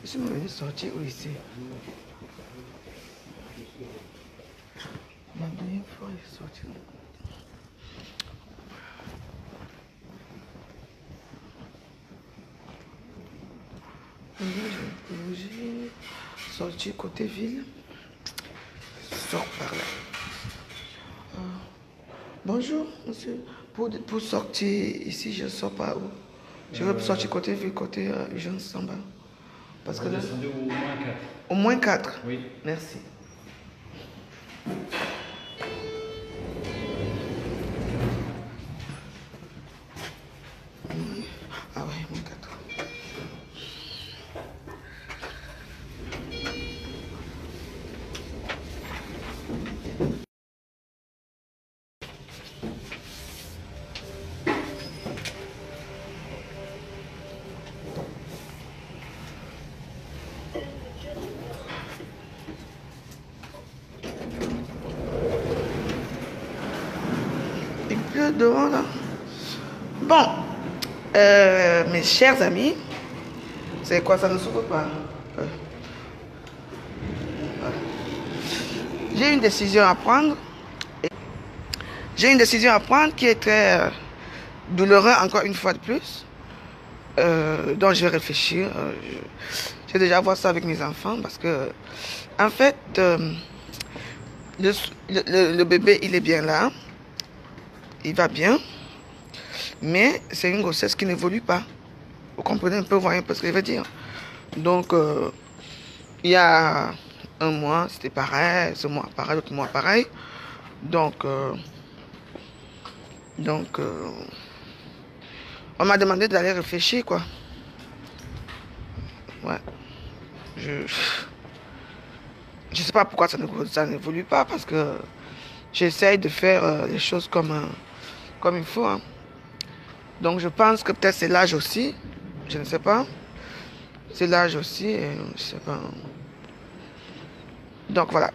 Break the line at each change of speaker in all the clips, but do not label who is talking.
Je me vais sortir où ici. La dernière fois, il est sorti. Je vais bouger, sortir côté ville. Sors par là. Bonjour, monsieur. Pour sortir ici, je ne sors pas où. Je veux sortir côté ville, côté urgence en bas. Parce que là,
au moins 4.
Au moins 4.
Oui.
Merci. Ah ouais, moins 4. Il pleut dehors là. Bon, mes chers amis, c'est quoi, ça ne s'ouvre pas? J'ai une décision à prendre. J'ai une décision à prendre qui est très douloureuse, encore une fois de plus. Donc je vais réfléchir. Je vais déjà voir ça avec mes enfants parce que, en fait, le bébé, il est bien là. Il va bien. Mais c'est une grossesse qui n'évolue pas. Vous comprenez un peu, vous voyez un peu ce que je veux dire. Donc, il y a un mois, c'était pareil. Ce mois, pareil. L'autre mois, pareil. Donc, on m'a demandé d'aller réfléchir, quoi. Ouais. Je sais pas pourquoi ça n'évolue pas, parce que j'essaye de faire les choses comme il faut. Hein. Donc je pense que peut-être c'est l'âge aussi. Je ne sais pas. C'est l'âge aussi, et je sais pas. Donc voilà.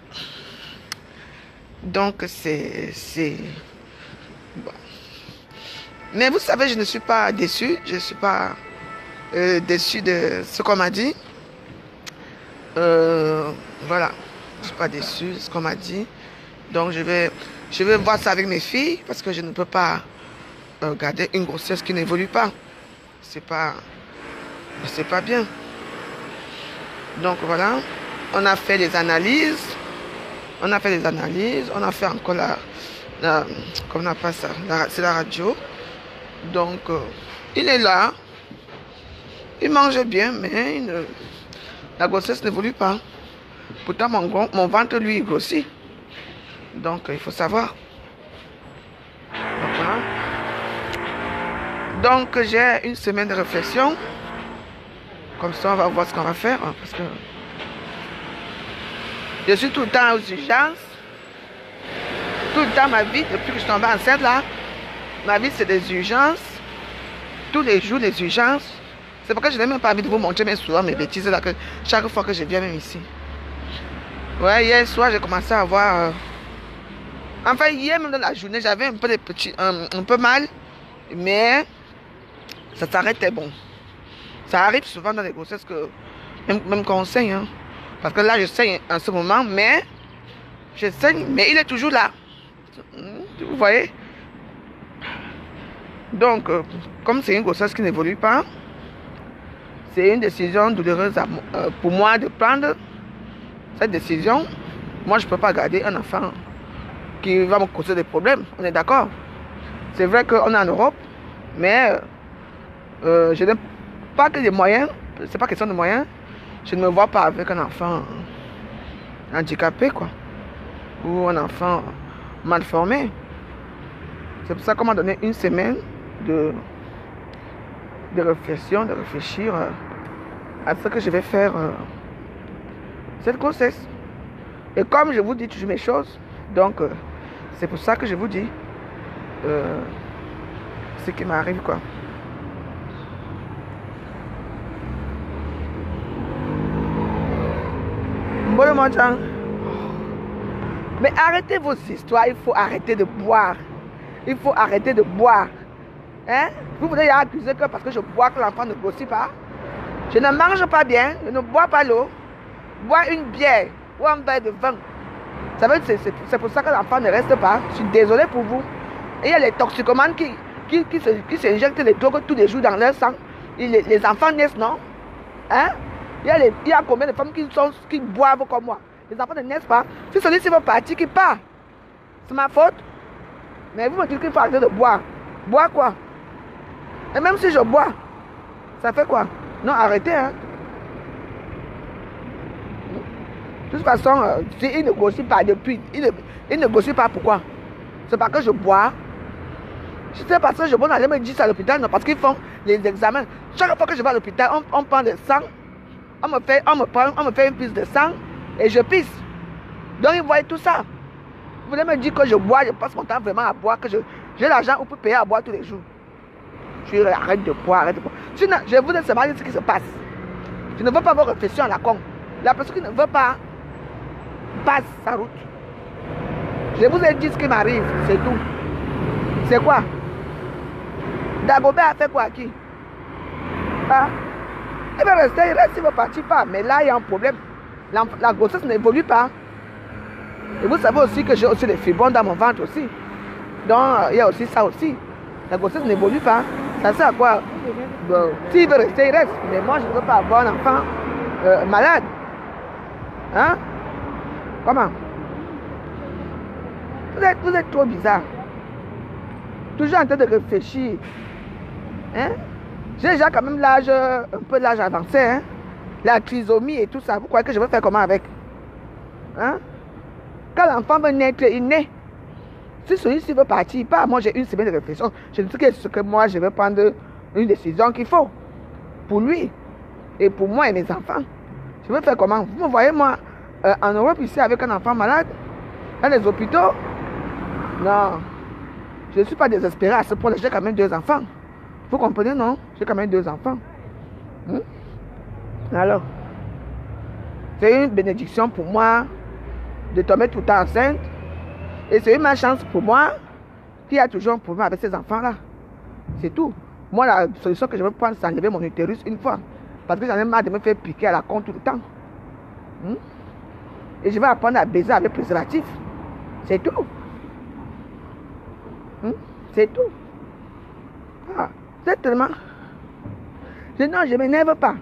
Donc c'est... Bon. Mais vous savez, je ne suis pas déçue. Je ne suis pas déçue de ce qu'on m'a dit. Voilà. Je ne suis pas déçue de ce qu'on m'a dit. Donc je vais voir ça avec mes filles. Parce que je ne peux pas garder une grossesse qui n'évolue pas. C'est pas bien. Donc voilà. On a fait les analyses. On a fait encore comment on appelle ça? C'est la radio. Donc, il est là. Il mange bien, mais la grossesse n'évolue pas. Pourtant, mon ventre, lui, il grossit. Donc, il faut savoir. Donc, voilà. Donc, j'ai une semaine de réflexion. Comme ça, on va voir ce qu'on va faire. Hein, parce que je suis tout le temps aux urgences. Tout le temps, ma vie, depuis que je suis tombée enceinte, là, ma vie, c'est des urgences. Tous les jours, les urgences. C'est pourquoi je n'ai même pas envie de vous montrer mes souvent mes bêtises là, que chaque fois que je viens même ici. Ouais, hier soir, j'ai commencé à avoir... Enfin, hier même dans la journée, j'avais un peu des petits... un peu mal. Mais ça s'arrêtait bon. Ça arrive souvent dans les grossesses que... Même quand on saigne. Hein. Parce que là, je saigne en ce moment, mais... Je saigne, mais il est toujours là. Vous voyez? Donc, comme c'est une grossesse qui n'évolue pas, c'est une décision douloureuse pour moi de prendre cette décision. Moi, je ne peux pas garder un enfant qui va me causer des problèmes. On est d'accord? C'est vrai qu'on est en Europe, mais je n'ai pas que des moyens. C'est pas question de moyens. Je ne me vois pas avec un enfant handicapé, quoi. Ou un enfant mal formé. C'est pour ça qu'on m'a donné une semaine de réflexion, de réfléchir à ce que je vais faire cette grossesse. Et comme je vous dis toujours mes choses, donc c'est pour ça que je vous dis ce qui m'arrive, quoi. Bon, mon Jean. Mais arrêtez vos histoires, il faut arrêter de boire. Il faut arrêter de boire. Hein? Vous voulez accuser que parce que je bois que l'enfant ne grossit pas? Je ne mange pas bien, je ne bois pas l'eau. Bois une bière ou un verre de vin. C'est pour ça que l'enfant ne reste pas. Je suis désolée pour vous. Et il y a les toxicomanes qui s'injectent les drogues tous les jours dans leur sang. Les enfants naissent, non? Hein? Il y a combien de femmes qui boivent comme moi? Les enfants ne naissent pas. Si celui-ci veut partir, qui part. C'est ma faute. Mais vous me dites qu'il faut arrêter de boire. Boire quoi? Et même si je bois, ça fait quoi? Non, arrêtez, hein? De toute façon, s'il ne négocie pas depuis, il ne négocie pas pourquoi? C'est parce que je bois. Je sais parce que je vais aller me dire ça à l'hôpital, non, parce qu'ils font les examens. Chaque fois que je vais à l'hôpital, on prend le sang, on me fait une prise de sang et je pisse. Donc ils voient tout ça. Vous voulez me dire que je bois, je passe mon temps vraiment à boire, que j'ai l'argent pour payer à boire tous les jours. Arrête de boire, arrête de boire. Sinon, je vous dis seulement ce qui se passe. Je ne veux pas vos réflexions à la con. La personne qui ne veut pas passe sa route. Je vous ai dit ce qui m'arrive, c'est tout. C'est quoi? Dagobert a fait quoi à qui? Ah. Il va rester, il reste, il ne va partir pas. Mais là, il y a un problème. La grossesse n'évolue pas. Et vous savez aussi que j'ai aussi des fibrons dans mon ventre aussi. Donc, il y a aussi ça aussi. La grossesse n'évolue pas. Ça sert à quoi? Bon, s'il veut rester, il reste. Mais moi, je ne veux pas avoir un enfant malade. Hein? Comment? Vous êtes trop bizarre. Toujours en train de réfléchir. Hein? J'ai déjà quand même l'âge, un peu l'âge avancé. Hein? La trisomie et tout ça. Vous croyez que je vais faire comment avec? Hein? Quand l'enfant veut naître, il naît. Si celui-ci veut partir, pas moi j'ai une semaine de réflexion. Je ne sais que ce que moi je vais prendre une décision qu'il faut. Pour lui. Et pour moi et mes enfants. Je vais faire comment? Vous me voyez moi en Europe ici avec un enfant malade? Dans les hôpitaux? Non. Je ne suis pas désespérée à ce point-là. J'ai quand même 2 enfants. Vous comprenez, non? J'ai quand même 2 enfants. Alors, c'est une bénédiction pour moi de tomber tout le temps enceinte. Et c'est une malchance pour moi qui a toujours un problème avec ces enfants-là. C'est tout. Moi, la solution que je vais prendre, c'est enlever mon utérus une fois. Parce que j'en ai marre de me faire piquer à la con tout le temps. Et je vais apprendre à baiser avec préservatif. C'est tout. C'est tout. Ah, c'est tellement... Non, je ne m'énerve pas.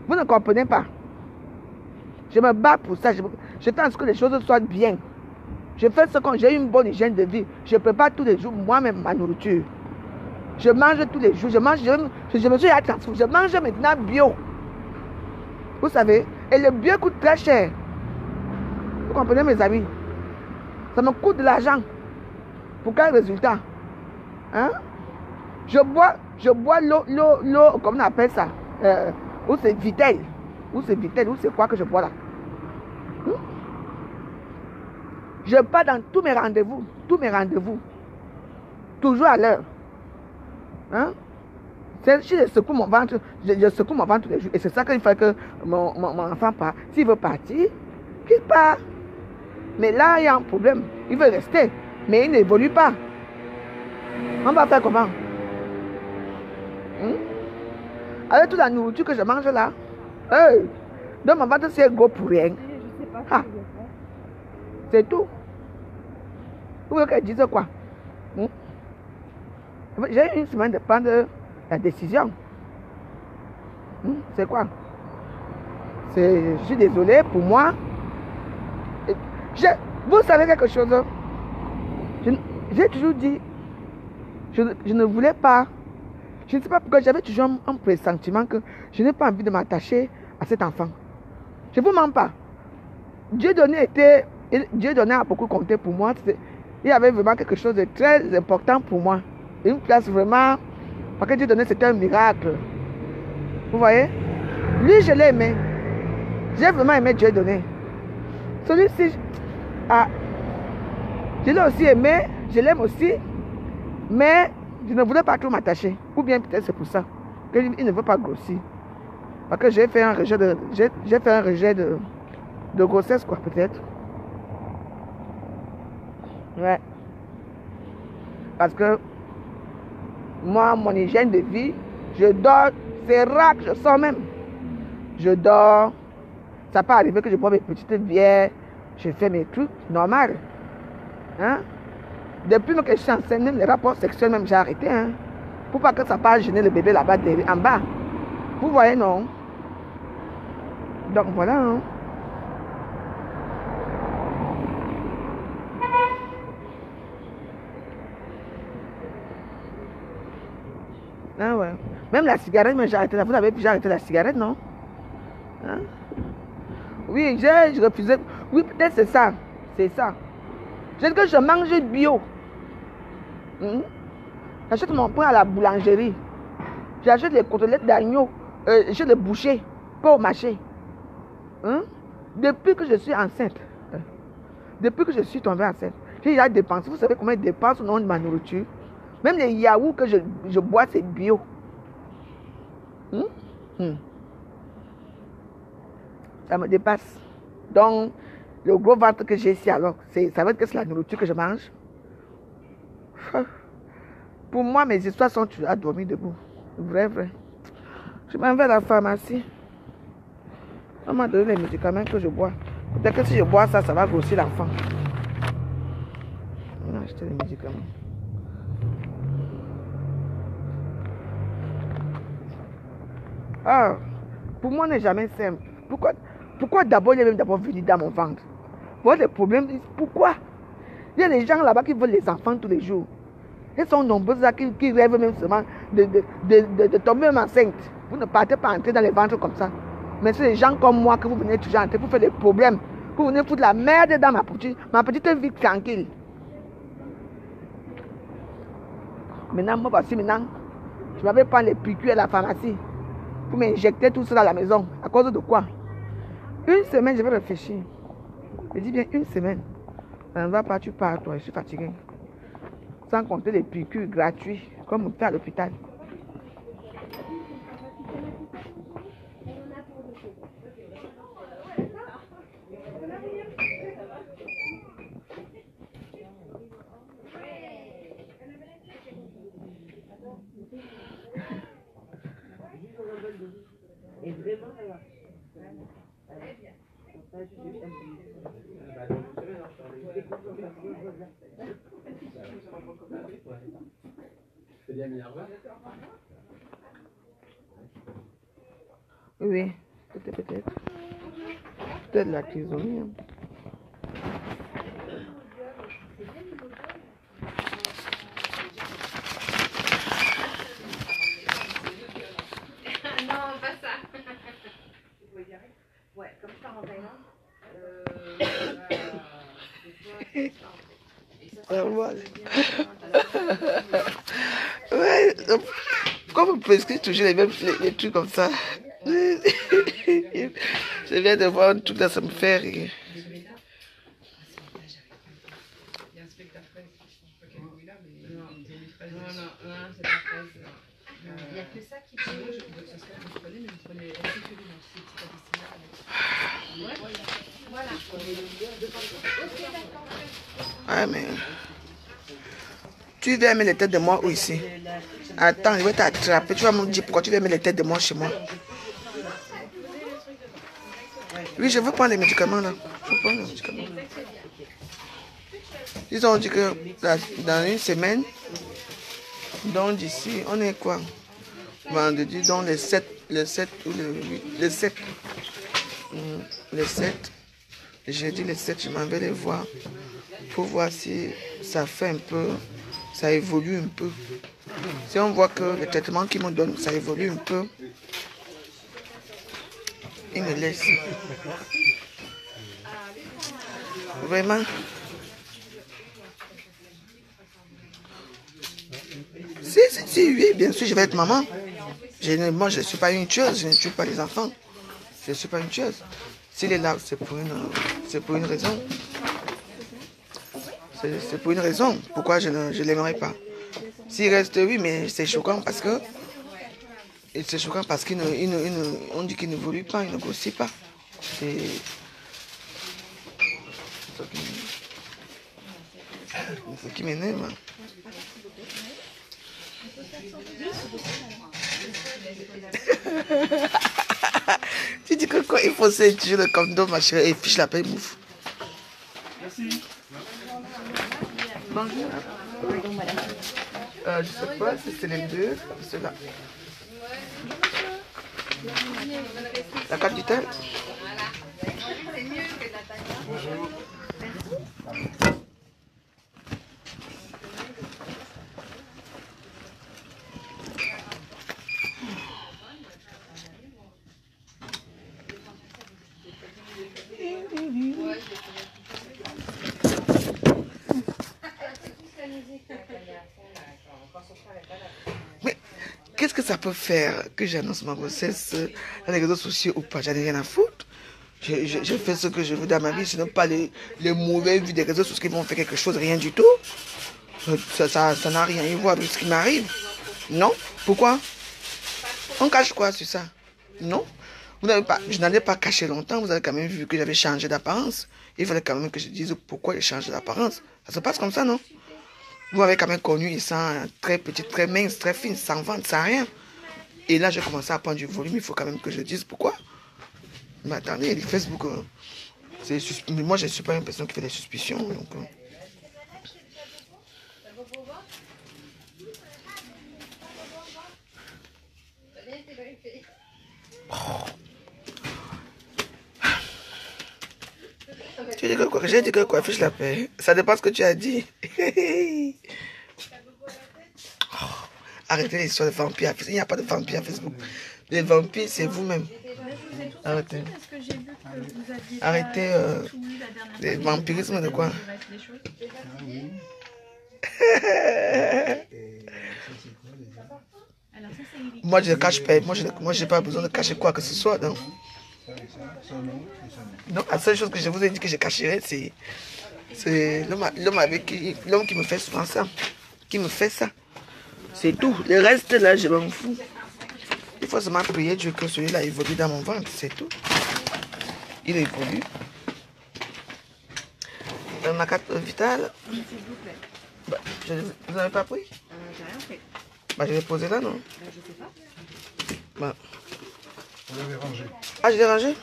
Vous ne comprenez pas. Je me bats pour ça. Je tente que les choses soient bien. Je fais ce qu'on j'ai une bonne hygiène de vie. Je prépare tous les jours moi-même ma nourriture. Je mange tous les jours. Je me suis transformé. Je mange maintenant bio. Vous savez, et le bio coûte très cher. Vous comprenez mes amis? Ça me coûte de l'argent. Pour quel résultat? Hein? Je bois l'eau, comment on appelle ça? Ou c'est Vitel. Ou c'est quoi que je bois là? Je pars dans tous mes rendez-vous. Toujours à l'heure. Hein? Si je secoue mon ventre, je secoue mon ventre tous les jours. Et c'est ça qu'il faut que mon enfant parte. S'il veut partir, qu'il part. Mais là, il y a un problème. Il veut rester. Mais il n'évolue pas. On va faire comment? Avec toute la nourriture que je mange là. Donc mon ventre c'est gros pour rien. Ah. C'est tout. Vous voulez qu'elle dise quoi? J'ai une semaine de prendre la décision. C'est quoi? Je suis désolée pour moi. Vous savez quelque chose? J'ai toujours dit, je ne voulais pas. Je ne sais pas pourquoi j'avais toujours un pressentiment que je n'ai pas envie de m'attacher à cet enfant. Je ne vous mens pas. Dieu donné a beaucoup compté pour moi. Il y avait vraiment quelque chose de très important pour moi. Une place vraiment... Parce que Dieu donné, c'était un miracle. Vous voyez? Lui, je l'ai aimé. J'ai vraiment aimé Dieu donné. Celui-ci, je l'ai aussi aimé. Je l'aime aussi. Mais je ne voulais pas trop m'attacher. Ou bien peut-être c'est pour ça qu'il ne veut pas grossir. Parce que j'ai fait un rejet de grossesse, quoi, peut-être. Ouais. Parce que moi, mon hygiène de vie, je dors, c'est rare que je sors même. je dors. Ça peut arriver que je bois mes petites bières, je fais mes trucs, normal. Hein? Depuis que je suis enceinte, même les rapports sexuels, même j'ai arrêté. Hein? Pour pas que ça passe gêner le bébé là-bas, en bas. Vous voyez, non? Donc voilà. Hein? Ah ouais. Même la cigarette, j'ai arrêté. Vous avez déjà arrêté la cigarette, non? Hein? Oui, je refusais. Oui, peut-être c'est ça. C'est ça. Je dis que je mange bio. J'achète mon pain à la boulangerie. J'achète les côtelettes d'agneau chez le boucher, pas au marché. Depuis que je suis enceinte, depuis que je suis tombée enceinte, j'ai déjà dépensé. Vous savez combien je dépense au nom de ma nourriture? Même les yaourts que je bois, c'est bio. Ça me dépasse. Donc, le gros ventre que j'ai ici, alors, ça veut dire que c'est la nourriture que je mange. Pour moi, mes histoires sont à dormir debout. Vrai, vrai. Je m'en vais à la pharmacie. On m'a donné les médicaments que je bois. Peut-être que si je bois ça, ça va grossir l'enfant. On a acheté les médicaments. Ah, pour moi, n'est jamais simple. Pourquoi d'abord il est même d'abord venu dans mon ventre? Voilà le problème. Pourquoi? Il y a des gens là-bas qui veulent les enfants tous les jours. Ils sont nombreux là qui rêvent même seulement de tomber même enceinte. Vous ne partez pas entrer dans les ventres comme ça. Mais c'est des gens comme moi que vous venez toujours entrer pour faire des problèmes. Vous venez foutre la merde dans ma petite vie tranquille. Maintenant, moi voici maintenant. Je m'avais prendre les piqûres à la pharmacie pour m'injecter tout ça à la maison. À cause de quoi? Une semaine, je vais réfléchir. Je dis bien une semaine. Ça ne va pas, tu pars toi, je suis fatiguée. Sans compter les piqûres gratuits, comme on fait à l'hôpital. Et vraiment, oui, peut-être. Peut-être la prisonnière.
Non, pas ça. Ouais, comme je pars en Thaïlande.
Ouais, pourquoi vous prescrivez toujours les mêmes les trucs comme ça? Je viens de voir un truc là, ça me fait rire.
Il n'y a que ça qui peut. Voilà.
Ouais, mais. Tu viens mettre les têtes de moi où ici? Attends, je vais t'attraper. Tu vas me dire pourquoi tu viens mettre les têtes de moi chez moi. Oui, je veux prendre les médicaments là. Je veux prendre les médicaments. Ils ont dit que dans une semaine, donc d'ici, on est quoi? Vendredi, donc le 7 ou le 8, le 7. Le 7. Jeudi le 7, je m'en vais les voir pour voir si ça fait un peu, ça évolue un peu. Si on voit que le traitement qu'ils me donnent, ça évolue un peu, ils me laissent. Vraiment. Si, oui, bien sûr, je vais être maman. Moi, je ne suis pas une tueuse, je ne tue pas les enfants. Je ne suis pas une tueuse. S'il est là, c'est pour une raison. C'est pour une raison. Pourquoi je ne l'aimerais pas? S'il reste, oui, mais c'est choquant parce que... C'est choquant parce qu'on dit qu'il n'évolue pas, il ne grossit pas. C'est ce qui m'énerve. Tu dis que quoi, il faut ceinture le condom, ma chérie, et fiche la paix, mouf. Merci. Bonjour.
Pardon, madame.
Je sais pas si c'est les deux, ceux-là. La carte du thème. Bonjour. Mais qu'est-ce que ça peut faire que j'annonce ma grossesse dans les réseaux sociaux ou pas? J'en ai rien à foutre. Je fais ce que je veux dans ma vie, sinon pas les mauvais vues des réseaux sociaux qui vont faire quelque chose, rien du tout. Ça n'a rien à voir avec ce qui m'arrive. Non? Pourquoi? On cache quoi sur ça? Non? Vous n'avez pas, je n'en ai pas caché longtemps, vous avez quand même vu que j'avais changé d'apparence. Il fallait quand même que je dise pourquoi j'ai changé d'apparence. Ça se passe comme ça, non? Vous m'avez quand même connu, il sent très petit, très mince, très fine, sans ventre, sans rien. Et là, j'ai commencé à prendre du volume, il faut quand même que je dise pourquoi. Mais attendez, les Facebook, moi je ne suis pas une personne qui fait des suspicions. Donc, Tu dis que quoi? J'ai dit que quoi? Fiche la paix. Ça dépend ce que tu as dit. Arrêtez l'histoire de vampires. Il n'y a pas de vampires à Facebook. Les vampires, c'est vous-même. Arrêtez. Arrêtez les vampirismes de quoi? Moi, je ne cache pas. Moi, je n'ai pas besoin de cacher quoi que ce soit. Non, non, la seule chose que je vous ai dit que je cacherai, c'est l'homme qui me fait souvent ça. Qui me fait ça. C'est tout. Le reste, là, je m'en fous. Il faut seulement prier Dieu que celui-là évolue dans mon ventre. C'est tout. Il évolue. Dans ma carte vitale.
S'il vous plaît.
Bah, vous n'avez pas pris?
J'ai rien fait.
Bah, je l'ai posé là, non?
Je sais pas.
Bah.
Vous l'avez rangé.
Ah, je l'ai rangé?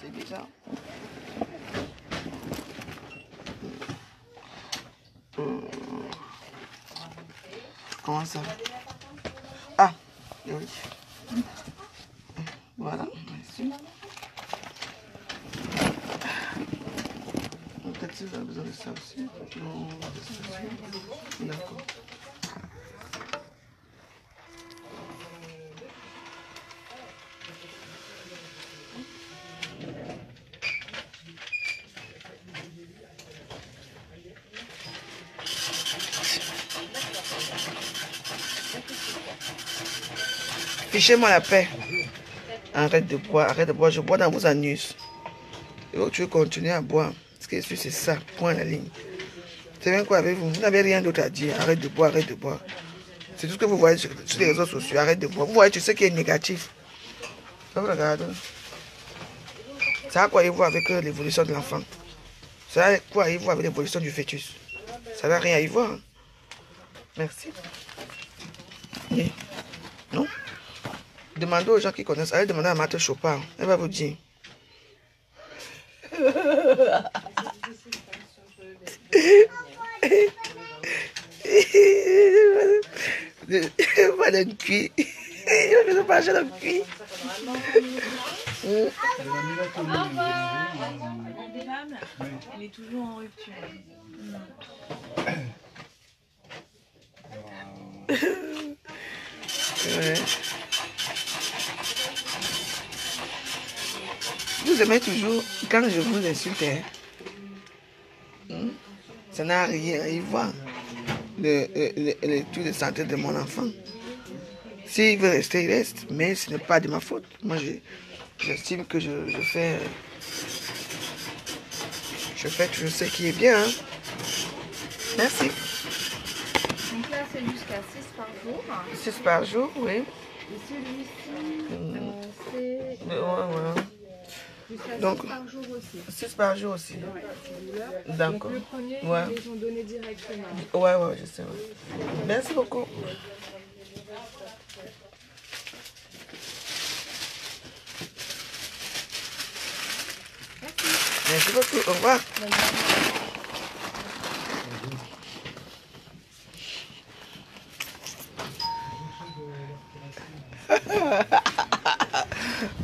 C'est bizarre. Comment ça? Ah, oui. Voilà. Peut-être que vous avez besoin de ça aussi. Non, d'accord. Fichez-moi la paix. Arrête de boire, je bois dans vos anus. Et donc, tu veux continuer à boire. Ce qui est sûr, c'est ça, point à la ligne. C'est bien quoi avec vous? Vous n'avez rien d'autre à dire. Arrête de boire, arrête de boire. C'est tout ce que vous voyez sur les réseaux sociaux. Arrête de boire. Vous voyez tout ce qui est négatif. Ça vous regarde. Ça a quoi à voir avec l'évolution de l'enfant? Ça a quoi à voir avec l'évolution du fœtus? Ça n'a rien à y voir. Merci. Oui. Non? Demandez aux gens qui connaissent. Allez demander à Marthe Chopin. Elle va vous dire. Voilà le cuit. Je vais pas acheter le cuit.
Elle est toujours en rupture.
Ouais. Vous aimez toujours quand je vous insulte. Ça n'a rien à y voir. L'étude de santé de mon enfant. S'il veut rester, il reste. Mais ce n'est pas de ma faute. Moi, j'estime que je fais toujours ce qui est bien. Hein. Merci.
Donc là, c'est jusqu'à 6 par jour.
6 par jour, oui.
Et celui-ci, c'est
Ouais.
jusqu'à 6
Donc,
par jour aussi.
6 par jour aussi.
Ouais,
D'accord.
donc le premier,
Ouais.
ils les ont donné directement.
Ouais, je sais. Ouais. Merci beaucoup. Merci beaucoup. Au revoir.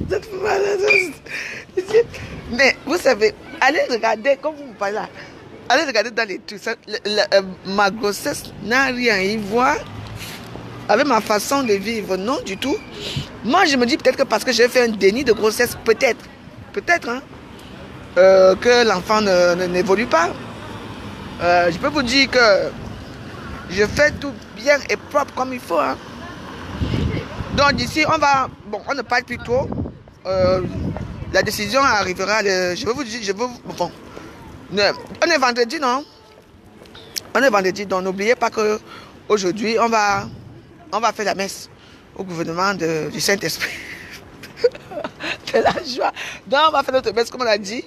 Vous êtes malade. Mais vous savez, allez regarder, comme vous me parlez là, allez regarder dans les trucs. Ma grossesse n'a rien à y voir avec ma façon de vivre. Non, du tout. Moi, je me dis peut-être que parce que j'ai fait un déni de grossesse, peut-être, hein, que l'enfant n'évolue pas. Je peux vous dire que je fais tout bien et propre comme il faut. Hein. Donc d'ici, on ne parle plus tôt. La décision arrivera. Je vais vous dire, bon, on est vendredi, non? On est vendredi, donc n'oubliez pas que aujourd'hui, on va faire la messe au gouvernement du Saint-Esprit. C'est la joie. Donc on va faire notre messe, comme on l'a dit,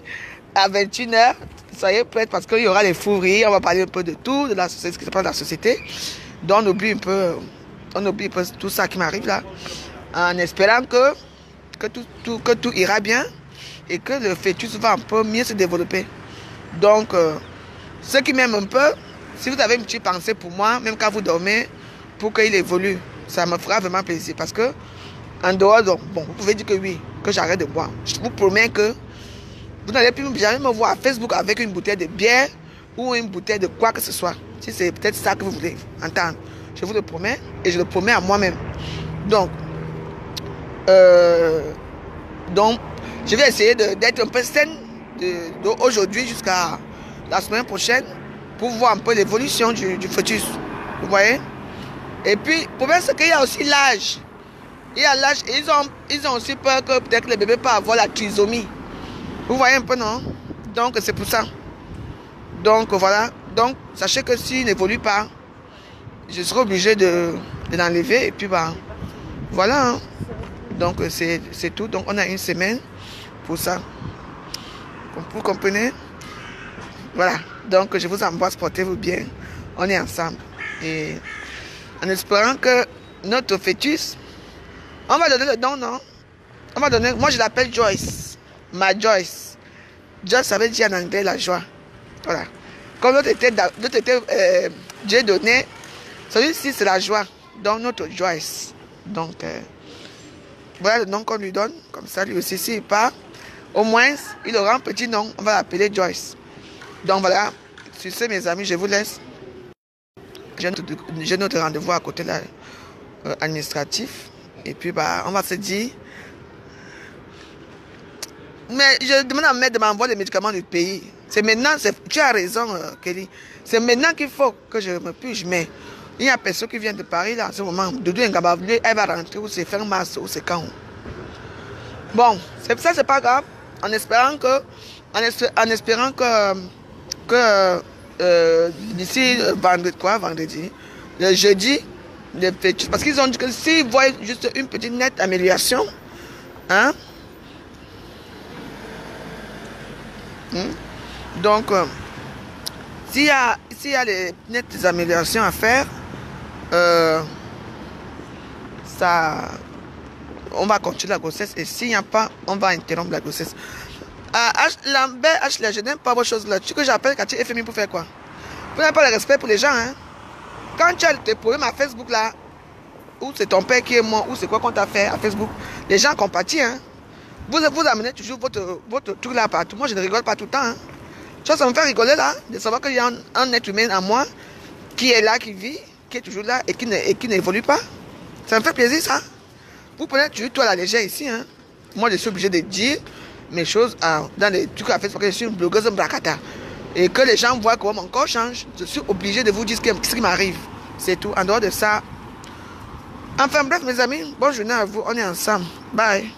à 21h. Soyez prêts parce qu'il y aura les fous rires. On va parler un peu de tout, de la société, ce qui se passe dans la société. Donc on oublie un peu tout ça qui m'arrive là, en espérant que tout ira bien et que le fœtus va un peu mieux se développer. Donc, ceux qui m'aiment un peu, si vous avez une petite pensée pour moi, même quand vous dormez, pour qu'il évolue, ça me fera vraiment plaisir. Parce que, en dehors, bon, vous pouvez dire que oui, que j'arrête de boire. Je vous promets que vous n'allez plus jamais me voir à Facebook avec une bouteille de bière ou une bouteille de quoi que ce soit. Si c'est peut-être ça que vous voulez entendre. Je vous le promets et je le promets à moi-même. Donc, je vais essayer d'être un peu saine d'aujourd'hui jusqu'à la semaine prochaine pour voir un peu l'évolution du fœtus. Vous voyez? Et puis, le problème, c'est qu'il y a aussi l'âge. Il y a l'âge et ils ont aussi peur que peut-être le bébé peut avoir la trisomie. Vous voyez un peu, non? Donc, c'est pour ça. Donc, voilà. Donc, sachez que s'il n'évolue pas, je serai obligé de l'enlever. Et puis, bah, voilà. Hein. Donc, c'est tout. Donc, on a une semaine pour ça. Vous comprenez? Voilà. Donc, je vous embrasse, portez-vous bien. On est ensemble. Et en espérant que notre fœtus, on va donner le nom, non? On va donner, moi, je l'appelle Joyce. Ma Joyce. Joyce, ça veut dire en anglais la joie. Voilà. Comme l'autre était Dieu donné, celui-ci, c'est la joie. Donc, notre Joyce. Donc, voilà le nom qu'on lui donne. Comme ça, lui aussi, s'il part, au moins, il aura un petit nom. On va l'appeler Joyce. Donc, voilà. Sur ce, mes amis, je vous laisse. J'ai notre rendez-vous à côté là, administratif. Et puis, bah, on va se dire. Mais je demande à mettre de m'envoyer les médicaments du pays. C'est maintenant, tu as raison, Kelly. C'est maintenant qu'il faut que je me puisse. Mais il y a personne qui vient de Paris là, en ce moment. Doudou Ngabavlu, elle va rentrer ou c'est fin mars ou c'est quand. Bon, ça, c'est pas grave. En espérant que d'ici vendredi, le jeudi, le fœtus, parce qu'ils ont dit que s'ils voient juste une petite nette amélioration, hein, donc, s'il y a les nettes améliorations à faire, on va continuer la grossesse. Et s'il n'y a pas, on va interrompre la grossesse. Lambert, Ashley, je n'aime pas vos choses là. Tu que j'appelle Cathy FMI pour faire quoi? Vous n'avez pas le respect pour les gens, hein? Quand tu as tes problèmes à Facebook là, ou c'est ton père qui est mort, ou c'est quoi qu'on t'a fait à Facebook, les gens compatissent, hein? Vous amenez toujours votre truc là partout. Moi, je ne rigole pas tout le temps. Hein. Ça me fait rigoler là, de savoir qu'il y a un être humain à moi qui est là, qui vit, qui est toujours là et qui n'évolue pas. Ça me fait plaisir, ça. Vous prenez toujours tout à la légère ici. Hein. Moi, je suis obligé de dire mes choses dans les trucs à faire parce que je suis une blogueuse bracata. Et que les gens voient comment mon corps change. Je suis obligé de vous dire ce qui m'arrive. C'est tout. En dehors de ça. Enfin bref, mes amis, bonne journée à vous. On est ensemble. Bye.